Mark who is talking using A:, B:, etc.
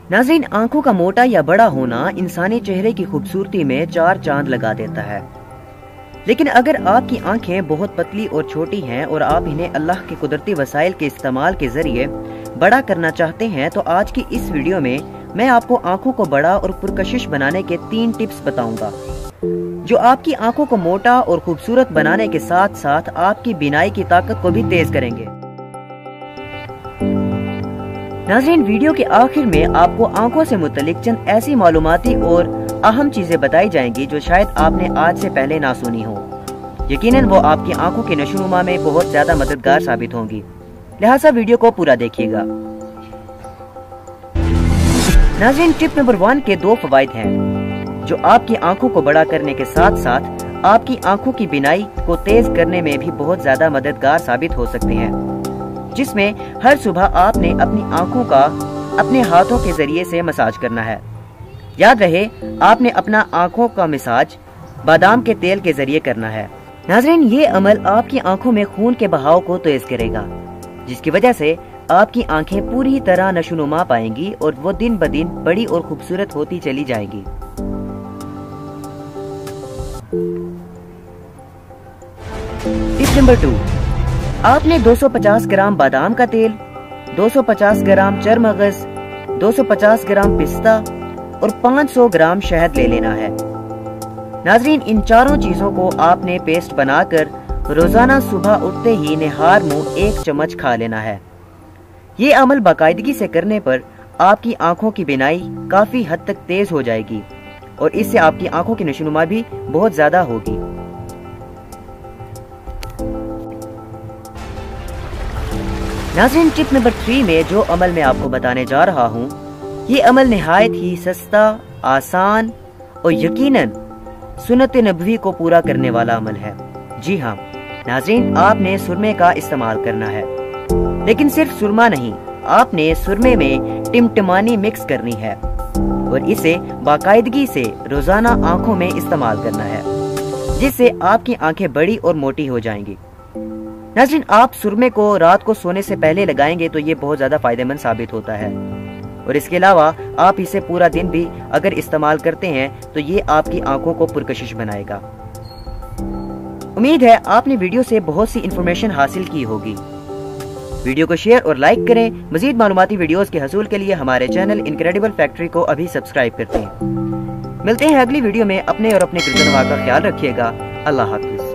A: नाज़रीन, आंखों का मोटा या बड़ा होना इंसानी चेहरे की खूबसूरती में चार चांद लगा देता है। लेकिन अगर आपकी आंखें बहुत पतली और छोटी हैं और आप इन्हें अल्लाह के कुदरती वसाइल के इस्तेमाल के जरिए बड़ा करना चाहते हैं, तो आज की इस वीडियो में मैं आपको आंखों को बड़ा और पुरकशिश बनाने के 3 टिप्स बताऊंगा, जो आपकी आंखों को मोटा और खूबसूरत बनाने के साथ साथ आपकी बीनाई की ताकत को भी तेज करेंगे। नाज़रीन, वीडियो के आखिर में आपको आंखों से मुतल्लिक चंद ऐसी मालूमाती और अहम चीजें बताई जाएंगी जो शायद आपने आज से पहले ना सुनी हो। यकीनन वो आपकी आंखों के नशोनुमा में बहुत ज्यादा मददगार साबित होंगी, लिहाजा वीडियो को पूरा देखिएगा। नाज़रीन, टिप नंबर 1 के 2 फवायद हैं जो आपकी आंखों को बड़ा करने के साथ साथ आपकी आंखों की बीनाई को तेज करने में भी बहुत ज्यादा मददगार साबित हो सकते हैं, जिसमें हर सुबह आपने अपनी आंखों का अपने हाथों के जरिए से मसाज करना है। याद रहे, आपने अपना आंखों का मसाज बादाम के तेल के जरिए करना है। नाज़रीन, ये अमल आपकी आंखों में खून के बहाव को तेज करेगा, जिसकी वजह से आपकी आंखें पूरी तरह नशोनुमा पाएंगी और वो दिन ब दिन बड़ी और खूबसूरत होती चली जाएंगी। टिप नंबर 2, आपने 250 ग्राम बादाम का तेल, 250 ग्राम चरमगज, 250 ग्राम पिस्ता और 500 ग्राम शहद ले लेना है। नाज़रीन, इन चारों चीजों को आपने पेस्ट बनाकर रोजाना सुबह उठते ही निहार मुंह 1 चम्मच खा लेना है। ये अमल बाकायदगी से करने पर आपकी आंखों की बीनाई काफी हद तक तेज हो जाएगी और इससे आपकी आंखों की नशोनुमा भी बहुत ज्यादा होगी। नाज़रीन, टिप नंबर 3 में जो अमल मैं आपको बताने जा रहा हूँ, ये अमल निहायत ही सस्ता, आसान और यकीनन सुन्नत नबवी को पूरा करने वाला अमल है। जी हाँ नाज़रीन, आपने सुरमे का इस्तेमाल करना है, लेकिन सिर्फ सुरमा नहीं, आपने सुरमे में टिमटिमानी मिक्स करनी है और इसे बाकायदगी से रोजाना आंखों में इस्तेमाल करना है, जिससे आपकी आंखें बड़ी और मोटी हो जाएंगी। नाज़रीन, आप सुरमे को रात को सोने से पहले लगाएंगे तो ये बहुत ज्यादा फायदेमंद साबित होता है और इसके अलावा आप इसे पूरा दिन भी अगर इस्तेमाल करते हैं तो ये आपकी आंखों को पुरकशिश बनाएगा। उम्मीद है आपने वीडियो से बहुत सी इंफॉर्मेशन हासिल की होगी। वीडियो को शेयर और लाइक करें। मजीद मालूमाती वीडियोस के हसूल के लिए हमारे चैनल इनक्रेडिबल फैक्ट्री को अभी सब्सक्राइब करते हैं। मिलते हैं अगली वीडियो में। अपने और अपने प्रियजनों का ख्याल रखिएगा। अल्लाह हाफिज।